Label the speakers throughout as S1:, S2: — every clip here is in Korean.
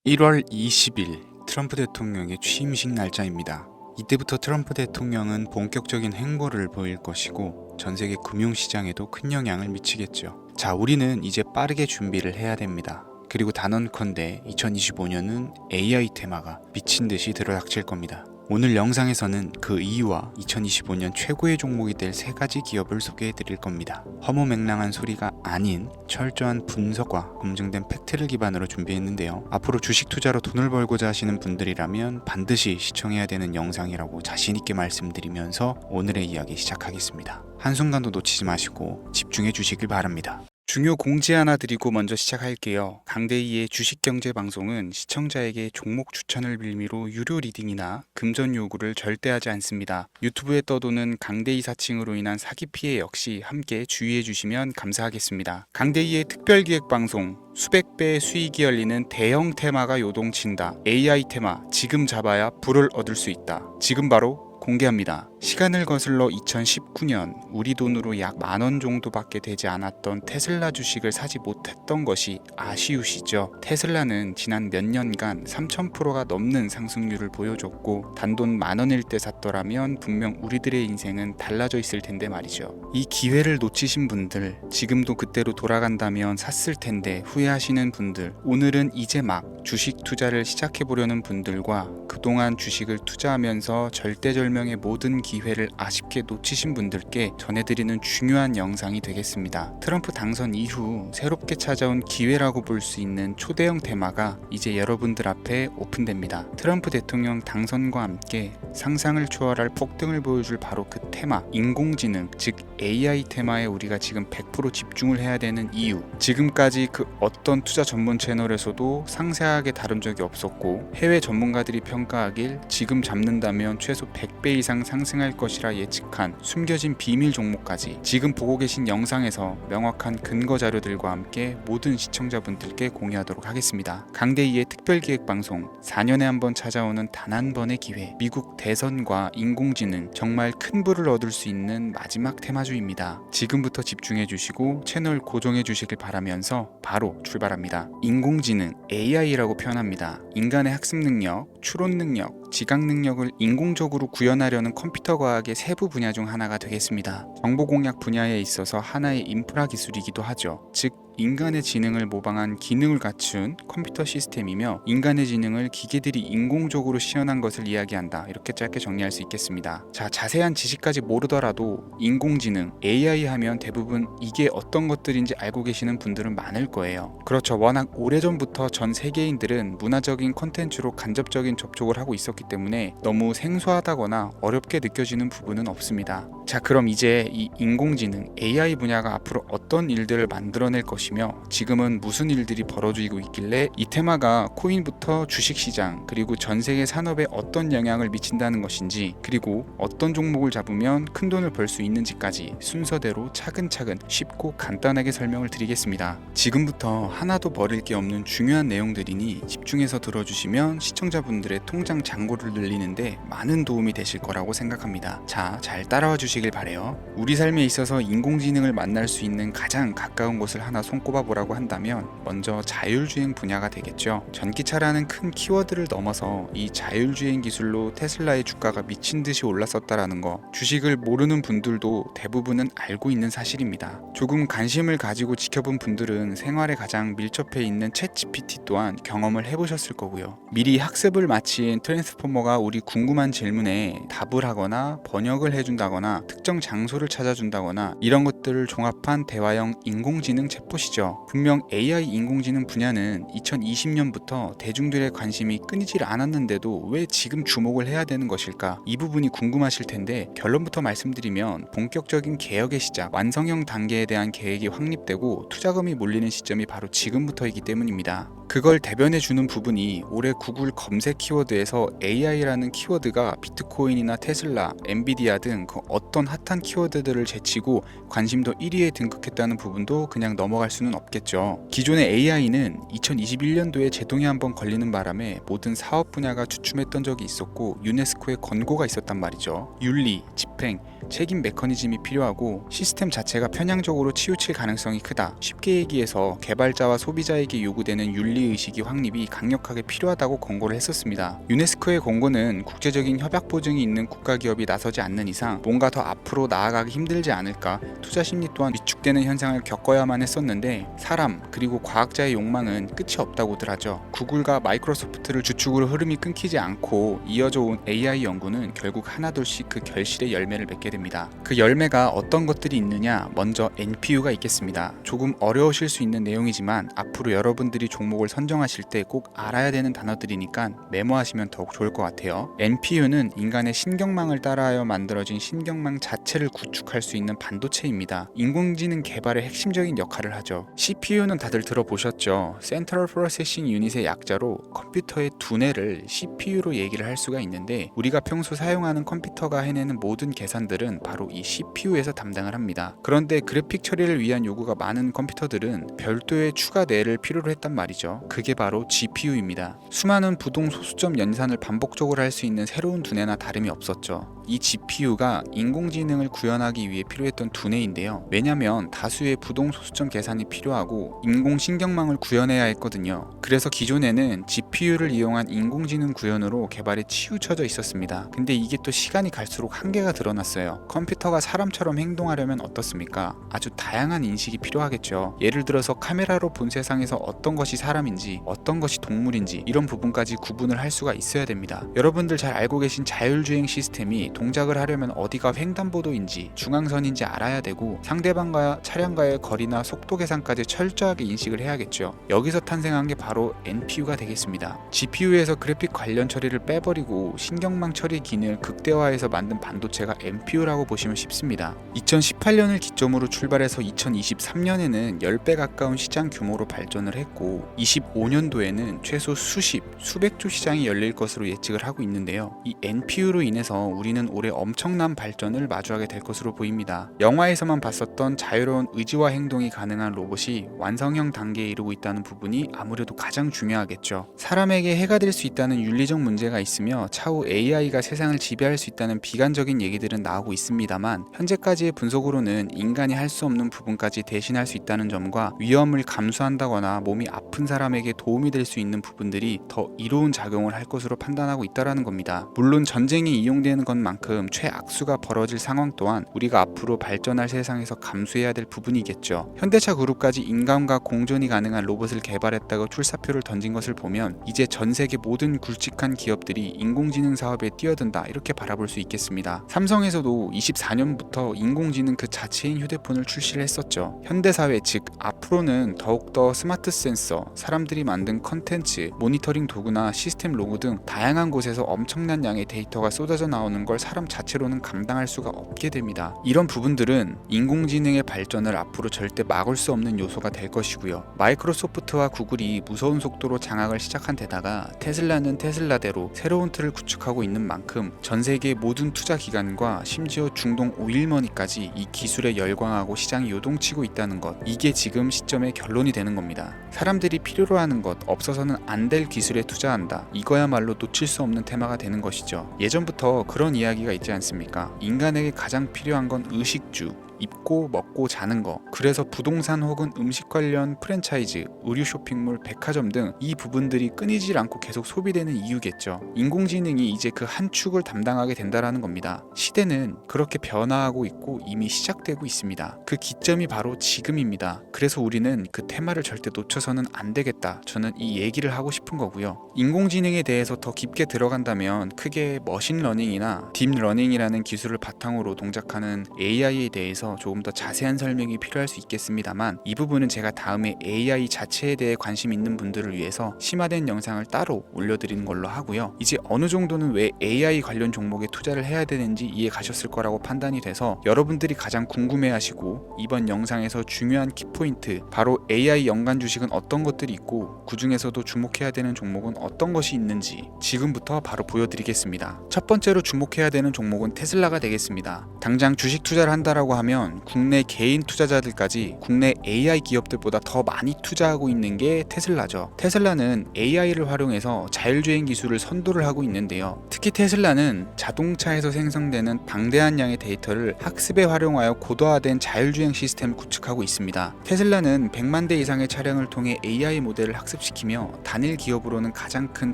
S1: 1월 20일 트럼프 대통령의 취임식 날짜입니다. 이때부터 트럼프 대통령은 본격적인 행보를 보일 것이고 전 세계 금융시장에도 큰 영향을 미치겠죠. 자, 우리는 이제 빠르게 준비를 해야 됩니다. 그리고 단언컨대 2025년은 AI 테마가 미친 듯이 들어닥칠 겁니다. 오늘 영상에서는 그 이유와 2025년 최고의 종목이 될 3가지 기업을 소개해 드릴 겁니다. 허무맹랑한 소리가 아닌 철저한 분석과 검증된 팩트를 기반으로 준비했는데요. 앞으로 주식 투자로 돈을 벌고자 하시는 분들이라면 반드시 시청해야 되는 영상이라고 자신 있게 말씀드리면서 오늘의 이야기 시작하겠습니다. 한순간도 놓치지 마시고 집중해 주시길 바랍니다. 중요 공지 하나 드리고 먼저 시작할게요. 강대희의 주식경제 방송은 시청자에게 종목 추천을 빌미로 유료 리딩이나 금전 요구를 절대 하지 않습니다. 유튜브에 떠도는 강대희 사칭으로 인한 사기 피해 역시 함께 주의해 주시면 감사하겠습니다. 강대희의 특별기획 방송, 수백 배의 수익이 열리는 대형 테마가 요동친다. AI 테마 지금 잡아야 불을 얻을 수 있다. 지금 바로 공개합니다. 시간을 거슬러 2019년 우리 돈으로 약 10,000원 정도밖에 되지 않았던 테슬라 주식을 사지 못했던 것이 아쉬우시죠? 테슬라는 지난 몇 년간 3000%가 넘는 상승률을 보여줬고 단돈 10,000원일 때 샀더라면 분명 우리들의 인생은 달라져 있을 텐데 말이죠. 이 기회를 놓치신 분들, 지금도 그때로 돌아간다면 샀을 텐데 후회하시는 분들, 오늘은 이제 막 주식 투자를 시작해보려는 분들과 그동안 주식을 투자하면서 절대절명의 모든 기회를 아쉽게 놓치신 분들께 전해드리는 중요한 영상이 되겠습니다. 트럼프 당선 이후 새롭게 찾아온 기회라고 볼 수 있는 초대형 테마가 이제 여러분들 앞에 오픈됩니다. 트럼프 대통령 당선과 함께 상상을 초월할 폭등을 보여줄 바로 그 테마, 인공지능, 즉 AI 테마에 우리가 지금 100% 집중을 해야 되는 이유, 지금까지 그 어떤 투자 전문 채널에서도 상세하게 다룬 적이 없었고 해외 전문가들이 평가하길 지금 잡는다면 최소 100배 이상 상승할 것이라 예측한 숨겨진 비밀 종목까지 지금 보고 계신 영상에서 명확한 근거 자료들과 함께 모든 시청자분들께 공유하도록 하겠습니다. 강대희의 특별기획방송, 4년에 한 번 찾아오는 단 한 번의 기회, 미국 대선과 인공지능, 정말 큰 부를 얻을 수 있는 마지막 테마주입니다. 지금부터 집중해 주시고 채널 고정해 주시길 바라면서 바로 출발합니다. 인공지능, AI라고 표현합니다. 인간의 학습 능력, 추론 능력, 지각 능력을 인공적으로 구현하려는 컴퓨터 과학의 세부 분야 중 하나가 되겠습니다. 정보 공략 분야에 있어서 하나의 인프라 기술이기도 하죠. 즉 인간의 지능을 모방한 기능을 갖춘 컴퓨터 시스템이며 인간의 지능을 기계들이 인공적으로 시연한 것을 이야기한다. 이렇게 짧게 정리할 수 있겠습니다. 자, 자세한 지식까지 모르더라도 인공지능, AI 하면 대부분 이게 어떤 것들인지 알고 계시는 분들은 많을 거예요. 그렇죠. 워낙 오래전부터 전 세계인들은 문화적인 콘텐츠로 간접적인 접촉을 하고 있었기 때문에 너무 생소하다거나 어렵게 느껴지는 부분은 없습니다. 자, 그럼 이제 이 인공지능, AI 분야가 앞으로 어떤 일들을 만들어낼 것이며 지금은 무슨 일들이 벌어지고 있길래 이 테마가 코인부터 주식시장 그리고 전 세계 산업에 어떤 영향을 미친다는 것인지, 그리고 어떤 종목을 잡으면 큰 돈을 벌 수 있는지까지 순서대로 차근차근 쉽고 간단하게 설명을 드리겠습니다. 지금부터 하나도 버릴 게 없는 중요한 내용들이니 집중해서 들어주시면 시청자분들의 통장 잔고를 늘리는데 많은 도움이 되실 거라고 생각합니다. 자, 잘 따라와 주시길 바래요. 우리 삶에 있어서 인공지능을 만날 수 있는 가장 가까운 곳을 하나 손꼽아 보라고 한다면 먼저 자율주행 분야가 되겠죠. 전기차라는 큰 키워드를 넘어서 이 자율주행 기술로 테슬라의 주가가 미친 듯이 올랐었다라는 거, 주식을 모르는 분들도 대부분은 알고 있는 사실입니다. 조금 관심을 가지고 지켜본 분들은 생활에 가장 밀접해 있는 챗GPT 또한 경험을 해보셨을 거고요. 미리 학습을 마친 트랜스포머가 우리 궁금한 질문에 답을 하거나 번역을 해준다거나 특정 장소를 찾아준다거나 이런 것들을 종합한 대화형 인공지능 챗봇이죠. 분명 AI 인공지능 분야는 2020년부터 대중들의 관심이 끊이질 않았는데도 왜 지금 주목을 해야 되는 것일까? 이 부분이 궁금하실 텐데 결론부터 말씀드리면 본격적인 개혁의 시작, 완성형 단계에 대한 계획이 확립되고 투자금이 몰리는 시점이 바로 지금부터이기 때문입니다. 그걸 대변해주는 부분이 올해 구글 검색 키워드에서 AI라는 키워드가 비트코인이나 테슬라, 엔비디아 등 그 어떤 핫한 키워드들을 제치고 관심도 1위에 등극했다는 부분도 그냥 넘어갈 수는 없겠죠. 기존의 AI는 2021년도에 제동이 한번 걸리는 바람에 모든 사업 분야가 주춤했던 적이 있었고 유네스코의 권고가 있었단 말이죠. 윤리, 집행, 책임 메커니즘이 필요하고 시스템 자체가 편향적으로 치우칠 가능성이 크다. 쉽게 얘기해서 개발자와 소비자에게 요구되는 윤리 윤리의식이 확립이 강력하게 필요하다고 권고를 했었습니다. 유네스코의 권고는 국제적인 협약 보증이 있는 국가기업이 나서지 않는 이상 뭔가 더 앞으로 나아가기 힘들지 않을까, 투자 심리 또한 위축되는 현상을 겪어야만 했었는데 사람 그리고 과학자의 욕망은 끝이 없다고들 하죠. 구글과 마이크로소프트를 주축으로 흐름이 끊기지 않고 이어져 온 AI 연구는 결국 하나둘씩 그 결실의 열매를 맺게 됩니다. 그 열매가 어떤 것들이 있느냐, 먼저 NPU가 있겠습니다. 조금 어려우실 수 있는 내용이지만 앞으로 여러분들이 종목을 선정하실 때 꼭 알아야 되는 단어들이니까 메모하시면 더욱 좋을 것 같아요. NPU는 인간의 신경망을 따라하여 만들어진 신경망 자체를 구축할 수 있는 반도체입니다. 인공지능 개발의 핵심적인 역할을 하죠. CPU는 다들 들어보셨죠? Central Processing Unit의 약자로 컴퓨터의 두뇌를 CPU로 얘기를 할 수가 있는데, 우리가 평소 사용하는 컴퓨터가 해내는 모든 계산들은 바로 이 CPU에서 담당을 합니다. 그런데 그래픽 처리를 위한 요구가 많은 컴퓨터들은 별도의 추가 뇌를 필요로 했단 말이죠. 그게 바로 GPU입니다. 수많은 부동 소수점 연산을 반복적으로 할 수 있는 새로운 두뇌나 다름이 없었죠. 이 GPU가 인공지능을 구현하기 위해 필요했던 두뇌인데요. 왜냐면 다수의 부동 소수점 계산이 필요하고 인공신경망을 구현해야 했거든요. 그래서 기존에는 GPU를 이용한 인공지능 구현으로 개발이 치우쳐져 있었습니다. 근데 이게 또 시간이 갈수록 한계가 드러났어요. 컴퓨터가 사람처럼 행동하려면 어떻습니까? 아주 다양한 인식이 필요하겠죠. 예를 들어서 카메라로 본 세상에서 어떤 것이 사람인지 어떤 것이 동물인지 이런 부분까지 구분을 할 수가 있어야 됩니다. 여러분들 잘 알고 계신 자율주행 시스템이 동작을 하려면 어디가 횡단보도인지 중앙선인지 알아야 되고, 상대방과 차량과의 거리나 속도 계산까지 철저하게 인식을 해야겠죠. 여기서 탄생한 게 바로 NPU가 되겠습니다. GPU에서 그래픽 관련 처리를 빼버리고 신경망 처리 기능을 극대화해서 만든 반도체가 NPU라고 보시면 쉽습니다. 2018년을 기점으로 출발해서 2023년에는 10배 가까운 시장 규모로 발전을 했고 25년도에는 최소 수백조 시장이 열릴 것으로 예측을 하고 있는데요. 이 NPU로 인해서 우리는 올해 엄청난 발전을 마주하게 될 것으로 보입니다. 영화에서만 봤었던 자유로운 의지와 행동이 가능한 로봇이 완성형 단계에 이르고 있다는 부분이 아무래도 가장 중요하겠죠. 사람에게 해가 될 수 있다는 윤리적 문제가 있으며 차후 AI가 세상을 지배할 수 있다는 비관적인 얘기들은 나오고 있습니다만, 현재까지의 분석으로는 인간이 할 수 없는 부분까지 대신할 수 있다는 점과 위험을 감수한다거나 몸이 아픈 사람에게 도움이 될 수 있는 부분들이 더 이로운 작용을 할 것으로 판단하고 있다는 겁니다. 물론 전쟁에 이용되는 것만큼 최악수가 벌어질 상황 또한 우리가 앞으로 발전할 세상에서 감수해야 될 부분이겠죠. 현대차 그룹까지 인간과 공존이 가능한 로봇을 개발했다고 출사표를 던진 것을 보면 이제 전 세계 모든 굵직한 기업들이 인공지능 사업에 뛰어든다, 이렇게 바라볼 수 있겠습니다. 삼성에서도 24년부터 인공지능 그 자체인 휴대폰을 출시를 했었죠. 현대사회 즉 앞으로는 더욱더 스마트 센서, 사람들이 만든 컨텐츠, 모니터링 도구나 시스템 로고 등 다양한 곳에서 엄청난 양의 데이터가 쏟아져 나오는 걸 사람 자체로는 감당할 수가 없게 됩니다. 이런 부분들은 인공지능의 발전을 앞으로 절대 막을 수 없는 요소가 될 것이고요. 마이크로소프트와 구글이 무서운 속도로 장악을 시작한 데다가 테슬라는 테슬라대로 새로운 틀을 구축하고 있는 만큼 전 세계 모든 투자 기관과 심지어 중동 오일머니까지 이 기술에 열광하고 시장이 요동치고 있다는 것, 이게 지금 시점의 결론이 되는 겁니다. 사람들이 필요로 하는 것, 없어서는 안 될 기술에 투자한다, 이거야말로 놓칠 수 없는 테마가 되는 것이죠. 예전부터 그런 이야기가 있지 않습니까? 인간에게 가장 필요한 건 의식주, 입고 먹고 자는 거. 그래서 부동산 혹은 음식 관련 프랜차이즈, 의류 쇼핑몰, 백화점 등 이 부분들이 끊이질 않고 계속 소비되는 이유겠죠. 인공지능이 이제 그 한 축을 담당하게 된다라는 겁니다. 시대는 그렇게 변화하고 있고 이미 시작되고 있습니다. 그 기점이 바로 지금입니다. 그래서 우리는 그 테마를 절대 놓쳐서는 안 되겠다, 저는 이 얘기를 하고 싶은 거고요. 인공지능에 대해서 더 깊게 들어간다면 크게 머신러닝이나 딥러닝이라는 기술을 바탕으로 동작하는 AI에 대해서 조금 더 자세한 설명이 필요할 수 있겠습니다만, 이 부분은 제가 다음에 AI 자체에 대해 관심 있는 분들을 위해서 심화된 영상을 따로 올려드리는 걸로 하고요. 이제 어느 정도는 왜 AI 관련 종목에 투자를 해야 되는지 이해 가셨을 거라고 판단이 돼서 여러분들이 가장 궁금해하시고 이번 영상에서 중요한 키포인트, 바로 AI 연관 주식은 어떤 것들이 있고 그 중에서도 주목해야 되는 종목은 어떤 것이 있는지 지금부터 바로 보여드리겠습니다. 첫 번째로 주목해야 되는 종목은 테슬라가 되겠습니다. 당장 주식 투자를 한다라고 하면 따지면 국내 개인 투자자들까지 국내 AI 기업들보다 더 많이 투자하고 있는 게 테슬라죠. 테슬라는 AI를 활용해서 자율주행 기술을 선도를 하고 있는데요. 특히 테슬라는 자동차에서 생성되는 방대한 양의 데이터를 학습에 활용하여 고도화된 자율주행 시스템을 구축하고 있습니다. 테슬라는 100만 대 이상의 차량을 통해 AI 모델을 학습시키며 단일 기업으로는 가장 큰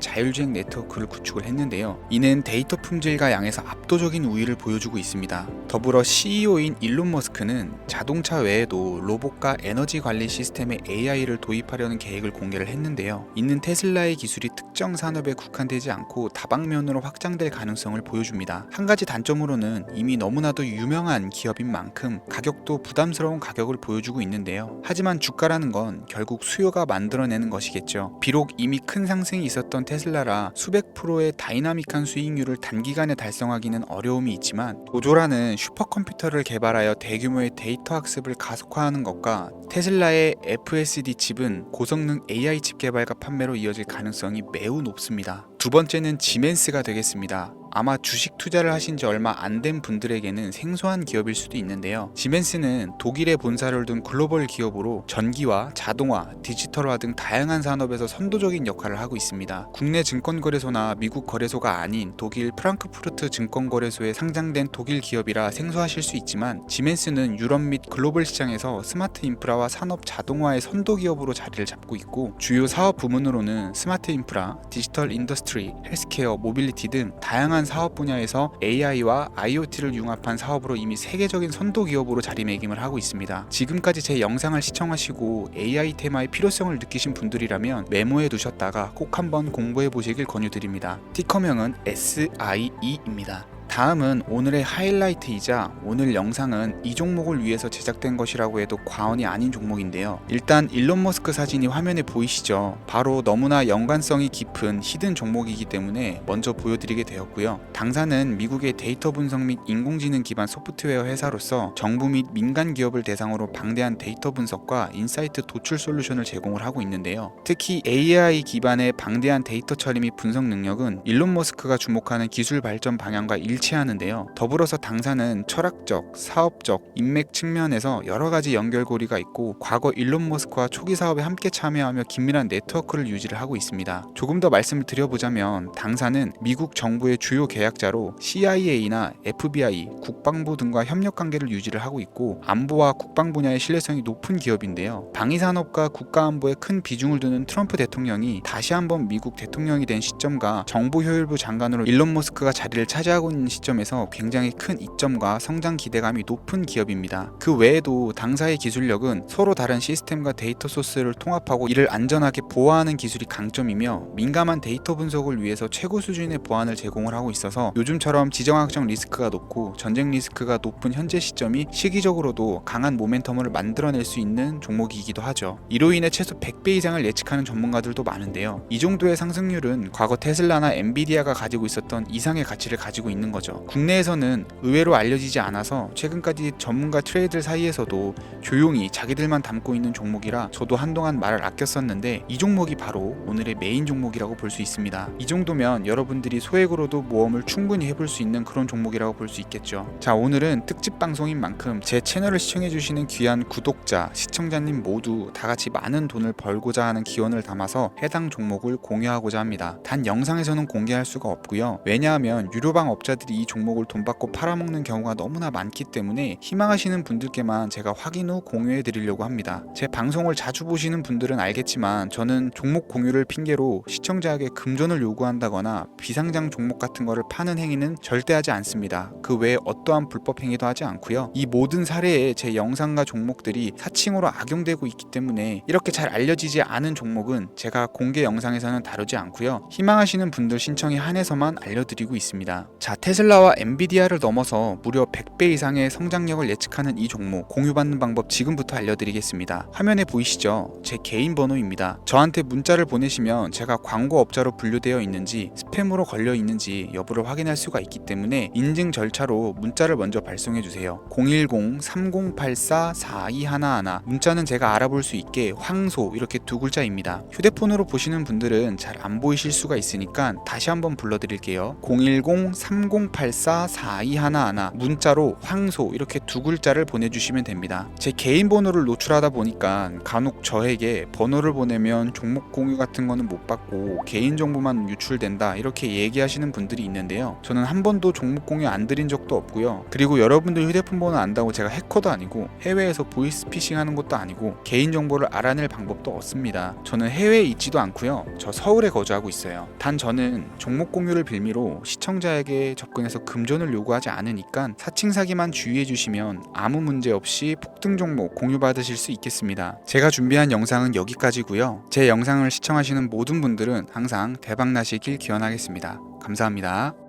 S1: 자율주행 네트워크를 구축을 했는데요. 이는 데이터 품질과 양에서 압도적인 우위를 보여주고 있습니다. 더불어 CEO인 일론 머스크는 자동차 외에도 로봇과 에너지 관리 시스템에 AI를 도입하려는 계획을 공개를 했는데요. 이는 테슬라의 기술이 특정 산업에 국한되지 않고 다방면으로 확장될 가능성을 보여줍니다. 한 가지 단점으로는 이미 너무나도 유명한 기업인 만큼 가격도 부담스러운 가격을 보여주고 있는데요. 하지만 주가라는 건 결국 수요가 만들어내는 것이겠죠. 비록 이미 큰 상승이 있었던 테슬라라 수백 프로의 다이나믹한 수익률을 단기간에 달성하기는 어려움이 있지만 도조라는 슈퍼컴퓨터를 개발하여 대규모의 데이터 학습을 가속화하는 것과 테슬라의 FSD 칩은 고성능 AI 칩 개발과 판매로 이어질 가능성이 매우 높습니다. 두 번째는 지멘스가 되겠습니다. 아마 주식 투자를 하신 지 얼마 안 된 분들에게는 생소한 기업일 수도 있는데요. 지멘스는 독일에 본사를 둔 글로벌 기업으로 전기와 자동화, 디지털화 등 다양한 산업에서 선도적인 역할을 하고 있습니다. 국내 증권거래소나 미국 거래소가 아닌 독일 프랑크푸르트 증권거래소에 상장된 독일 기업이라 생소하실 수 있지만 지멘스는 유럽 및 글로벌 시장에서 스마트 인프라와 산업 자동화의 선도 기업으로 자리를 잡고 있고 주요 사업 부문으로는 스마트 인프라, 디지털 인더스트리, 헬스케어, 모빌리티 등 다양한 사업 분야에서 AI와 IoT를 융합한 사업으로 이미 세계적인 선도 기업으로 자리매김을 하고 있습니다. 지금까지 제 영상을 시청하시고 AI 테마의 필요성을 느끼신 분들이라면 메모해 두셨다가 꼭 한번 공부해 보시길 권유드립니다. 티커명은 SIE입니다. 다음은 오늘의 하이라이트이자 오늘 영상은 이 종목을 위해서 제작된 것이라고 해도 과언이 아닌 종목인데요. 일단 일론 머스크 사진이 화면에 보이시죠? 바로 너무나 연관성이 깊은 히든 종목이기 때문에 먼저 보여드리게 되었고요. 당사는 미국의 데이터 분석 및 인공지능 기반 소프트웨어 회사로서 정부 및 민간 기업을 대상으로 방대한 데이터 분석과 인사이트 도출 솔루션을 제공을 하고 있는데요. 특히 AI 기반의 방대한 데이터 처리 및 분석 능력은 일론 머스크가 주목하는 기술 발전 방향과 일치하는데요. 더불어서 당사는 철학적, 사업적, 인맥 측면에서 여러 가지 연결고리가 있고 과거 일론 머스크와 초기 사업에 함께 참여하며 긴밀한 네트워크를 유지를 하고 있습니다. 조금 더 말씀을 드려보자면 당사는 미국 정부의 주요 계약자로 CIA나 FBI, 국방부 등과 협력 관계를 유지를 하고 있고 안보와 국방 분야의 신뢰성이 높은 기업인데요. 방위산업과 국가안보에 큰 비중을 두는 트럼프 대통령이 다시 한번 미국 대통령이 된 시점과 정보효율부 장관으로 일론 머스크가 자리를 차지하고 있는 시점에서 굉장히 큰 이점과 성장 기대감이 높은 기업입니다. 그 외에도 당사의 기술력은 서로 다른 시스템과 데이터 소스를 통합하고 이를 안전하게 보호하는 기술이 강점이며 민감한 데이터 분석을 위해서 최고 수준의 보안을 제공을 하고 있어서 요즘처럼 지정학적 리스크가 높고 전쟁 리스크가 높은 현재 시점이 시기적으로도 강한 모멘텀을 만들어낼 수 있는 종목이기도 하죠. 이로 인해 최소 100배 이상을 예측하는 전문가들도 많은데요. 이 정도의 상승률은 과거 테슬라나 엔비디아가 가지고 있었던 이상의 가치를 가지고 있는 거죠. 국내에서는 의외로 알려지지 않아서 최근까지 전문가 트레이드들 사이에서도 조용히 자기들만 담고 있는 종목이라 저도 한동안 말을 아꼈었는데 이 종목이 바로 오늘의 메인 종목이라고 볼 수 있습니다. 이 정도면 여러분들이 소액으로도 모험을 충분히 해볼 수 있는 그런 종목이라고 볼 수 있겠죠. 자, 오늘은 특집 방송인 만큼 제 채널을 시청해주시는 귀한 구독자, 시청자님 모두 다같이 많은 돈을 벌고자 하는 기원을 담아서 해당 종목을 공유하고자 합니다. 단 영상에서는 공개할 수가 없고요. 왜냐하면 유료방 업자들이 이 종목을 돈 받고 팔아먹는 경우가 너무나 많기 때문에 희망하시는 분들께만 제가 확인 후 공유해 드리려고 합니다. 제 방송을 자주 보시는 분들은 알겠지만 저는 종목 공유를 핑계로 시청자에게 금전을 요구한다거나 비상장 종목 같은 거를 파는 행위는 절대 하지 않습니다. 그 외에 어떠한 불법 행위도 하지 않고요. 이 모든 사례에 제 영상과 종목들이 사칭으로 악용되고 있기 때문에 이렇게 잘 알려지지 않은 종목은 제가 공개 영상에서는 다루지 않고요. 희망하시는 분들 신청에 한해서만 알려드리고 있습니다. 자, 테슬라와 엔비디아를 넘어서 무려 100배 이상의 성장력을 예측하는 이 종목 공유받는 방법 지금부터 알려드리겠습니다. 화면에 보이시죠? 제 개인 번호입니다. 저한테 문자를 보내시면 제가 광고업자로 분류되어 있는지 스팸으로 걸려 있는지 여부를 확인할 수가 있기 때문에 인증 절차로 문자를 먼저 발송해주세요. 010-3084-4211 문자는 제가 알아볼 수 있게 황소 이렇게 두 글자입니다. 휴대폰으로 보시는 분들은 잘 안 보이실 수가 있으니까 다시 한번 불러드릴게요. 010-3084 084-4211 문자로 황소 이렇게 두 글자를 보내주시면 됩니다. 제 개인 번호를 노출하다 보니까 간혹 저에게 번호를 보내면 종목 공유 같은 거는 못 받고 개인정보만 유출된다 이렇게 얘기하시는 분들이 있는데요. 저는 한 번도 종목 공유 안 드린 적도 없고요. 그리고 여러분들 휴대폰 번호 안다고 제가 해커도 아니고 해외에서 보이스피싱 하는 것도 아니고 개인정보를 알아낼 방법도 없습니다. 저는 해외에 있지도 않고요. 저 서울에 거주하고 있어요. 단 저는 종목 공유를 빌미로 시청자에게 접근해서 금전을 요구하지 않으니까 사칭 사기만 주의해 주시면 아무 문제 없이 폭등 종목 공유 받으실 수 있겠습니다. 제가 준비한 영상은 여기까지고요. 제 영상을 시청하시는 모든 분들은 항상 대박 나시길 기원하겠습니다. 감사합니다.